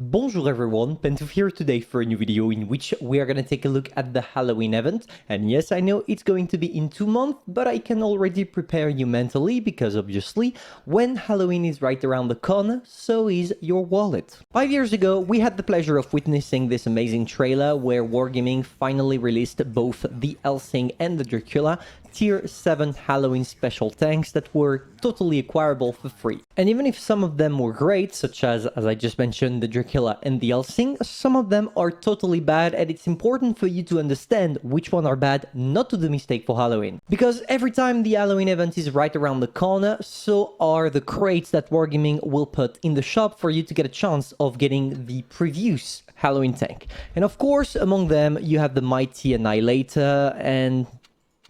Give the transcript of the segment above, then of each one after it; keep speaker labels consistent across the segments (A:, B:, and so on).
A: Bonjour everyone, Pentoof here today for a new video in which we are going to take a look at the Halloween event. And yes, I know it's going to be in 2 months, but I can already prepare you mentally because obviously when Halloween is right around the corner, so is your wallet. 5 years ago, we had the pleasure of witnessing this amazing trailer where Wargaming finally released both the Helsing and the Dracula Tier 7 Halloween special tanks that were totally acquirable for free. And even if some of them were great, such as I just mentioned, the Dracula and the Helsing, some of them are totally bad, and it's important for you to understand which one are bad, not to do mistake for Halloween. Because every time the Halloween event is right around the corner, so are the crates that Wargaming will put in the shop for you to get a chance of getting the previous Halloween tank. And of course, among them, you have the Mighty Annihilator and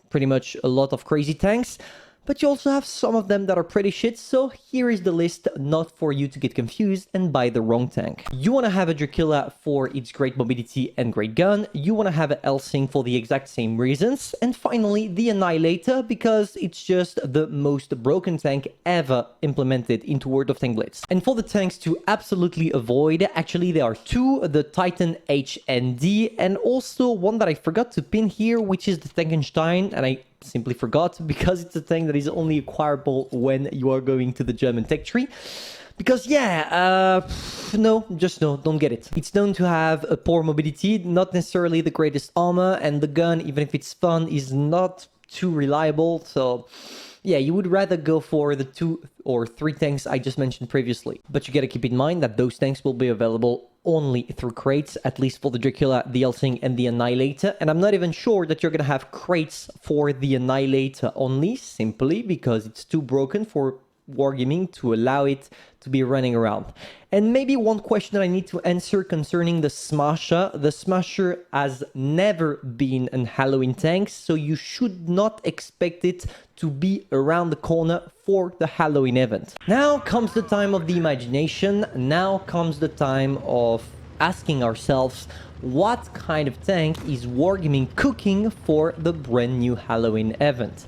A: pretty much a lot of crazy tanks, but you also have some of them that are pretty shit, so here is the list, not for you to get confused and buy the wrong tank. You want to have a Dracula for its great mobility and great gun, you want to have a Helsing for the exact same reasons, and finally the Annihilator because it's just the most broken tank ever implemented into World of Tanks Blitz. And for the tanks to absolutely avoid, actually there are two, the Titan HND, and also one that I forgot to pin here, which is the Tankenstein, and I simply forgot because it's a tank that is only acquirable when you are going to the German tech tree. Because no, don't get it. It's known to have a poor mobility, not necessarily the greatest armor, and the gun, even if it's fun, is not too reliable. So yeah, you would rather go for the 2 or 3 tanks I just mentioned previously. But you gotta keep in mind that those tanks will be available only through crates, at least for the Dracula, the Helsing, and the Annihilator. And I'm not even sure that you're gonna have crates for the Annihilator only, simply because it's too broken for Wargaming to allow it to be running around. And maybe one question that I need to answer concerning the Smasher. The Smasher has never been an Halloween tank, so you should not expect it to be around the corner for the Halloween event. Now comes the time of the imagination. Now comes the time of asking ourselves, what kind of tank is Wargaming cooking for the brand new Halloween event?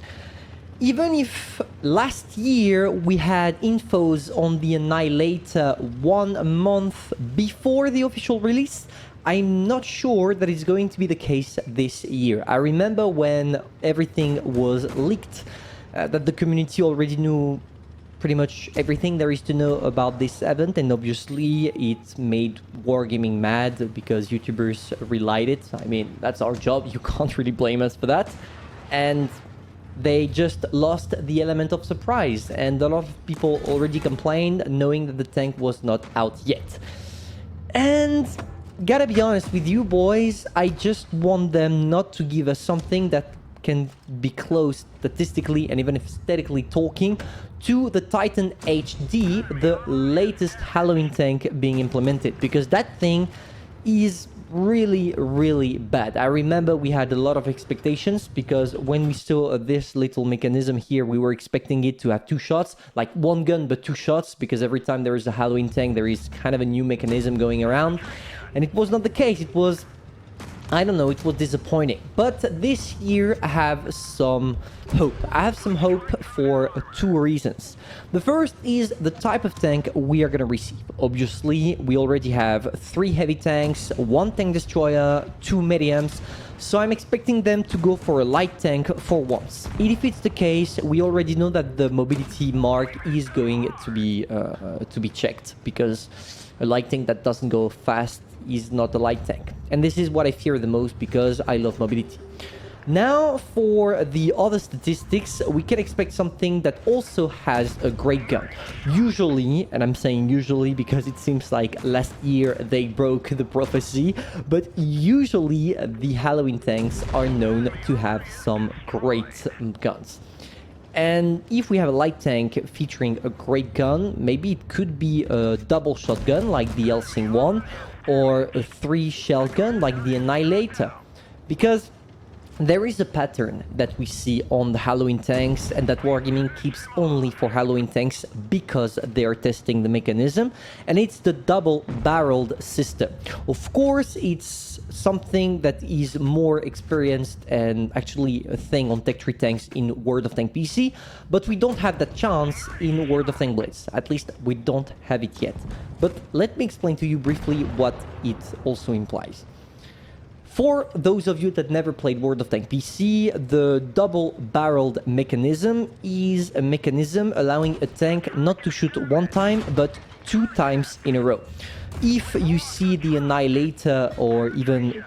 A: Even if last year we had infos on the Annihilator 1 month before the official release, I'm not sure that it's going to be the case this year. I remember when everything was leaked, that the community already knew pretty much everything there is to know about this event, and obviously it made Wargaming mad because YouTubers relied it. I mean, that's our job, you can't really blame us for that. And they just lost the element of surprise, and a lot of people already complained knowing that the tank was not out yet. And gotta be honest with you boys, I just want them not to give us something that can be close statistically and even aesthetically talking to the Titan HD, the latest Halloween tank being implemented, because that thing is really bad. I remember we had a lot of expectations because when we saw this little mechanism here, we were expecting it to have 2 shots, like 1 gun but 2 shots, because every time there is a Halloween tank there is kind of a new mechanism going around, and it was not the case. It was, I don't know, it was disappointing. But this year I have some hope. I have some hope for 2 reasons. The first is the type of tank we are going to receive. Obviously, we already have 3 heavy tanks, 1 tank destroyer, 2 mediums, so I'm expecting them to go for a light tank for once. If it's the case, we already know that the mobility mark is going to be checked, because a light tank that doesn't go fast is not a light tank. And this is what I fear the most because I love mobility. Now for the other statistics, we can expect something that also has a great gun. Usually, and I'm saying usually because it seems like last year they broke the prophecy, but usually the Halloween tanks are known to have some great guns. And if we have a light tank featuring a great gun, maybe it could be a double shotgun like the Helsing one, or a 3 shell gun like the Annihilator. Because there is a pattern that we see on the Halloween tanks and that Wargaming keeps only for Halloween tanks because they are testing the mechanism, and it's the double-barreled system. Of course, it's something that is more experienced and actually a thing on Tech Tree tanks in World of Tank PC, but we don't have that chance in World of Tank Blitz. At least we don't have it yet. But let me explain to you briefly what it also implies. For those of you that never played World of Tank PC, the double-barreled mechanism is a mechanism allowing a tank not to shoot one time, but 2 times in a row. If you see the Annihilator, or even,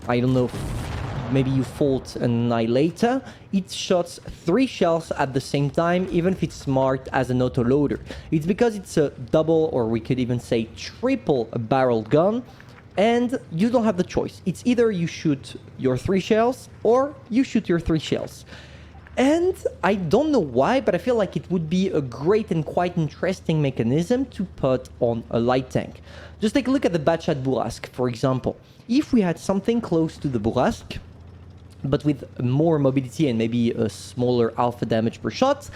A: I don't know, maybe you fought an Annihilator, it shoots 3 shells at the same time, even if it's marked as an autoloader. It's because it's a double, or we could even say triple-barreled gun, and you don't have the choice. It's either you shoot your 3 shells or you shoot your 3 shells. And I don't know why, but I feel like it would be a great and quite interesting mechanism to put on a light tank. Just take a look at the Batchat Bourrasque, for example. If we had something close to the Bourrasque, but with more mobility and maybe a smaller alpha damage per shot,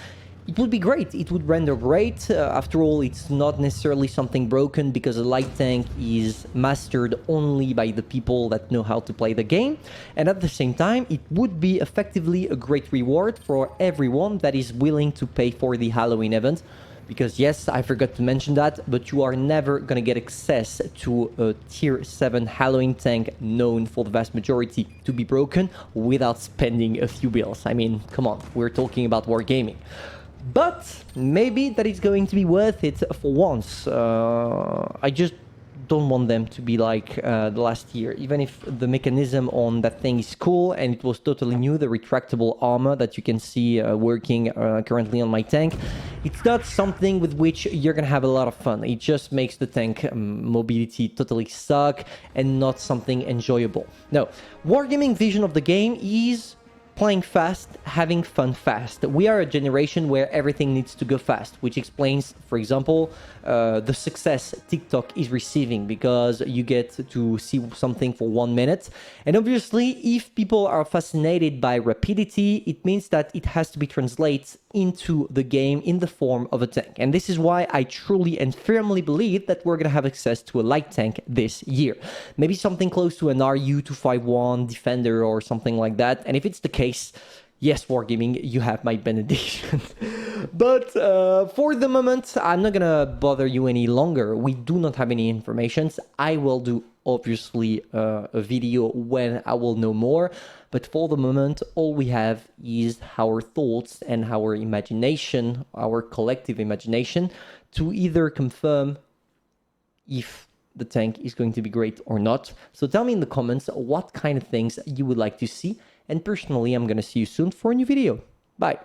A: it would be great. It would render great. After all, it's not necessarily something broken because a light tank is mastered only by the people that know how to play the game. And at the same time, it would be effectively a great reward for everyone that is willing to pay for the Halloween event. Because yes, I forgot to mention that, but you are never gonna get access to a tier 7 Halloween tank known for the vast majority to be broken without spending a few bills. I mean, come on, we're talking about Wargaming. But maybe that is going to be worth it for once. I just don't want them to be like the last year. Even if the mechanism on that thing is cool and it was totally new, the retractable armor that you can see working currently on my tank, it's not something with which you're gonna have a lot of fun. It just makes the tank mobility totally suck and not something enjoyable. No, Wargaming vision of the game is playing fast, having fun fast. We are a generation where everything needs to go fast, which explains, for example, the success TikTok is receiving, because you get to see something for 1 minute. And obviously, if people are fascinated by rapidity, it means that it has to be translated into the game in the form of a tank. And this is why I truly and firmly believe that we're going to have access to a light tank this year. Maybe something close to an RU-251 Defender or something like that. And if it's the case, yes, Wargaming, you have my benediction. But for the moment, I'm not gonna bother you any longer. We do not have any information. I will do, obviously, a video when I will know more. But for the moment, all we have is our thoughts and our imagination, our collective imagination, to either confirm if the tank is going to be great or not. So tell me in the comments what kind of things you would like to see. And personally, I'm going to see you soon for a new video. Bye.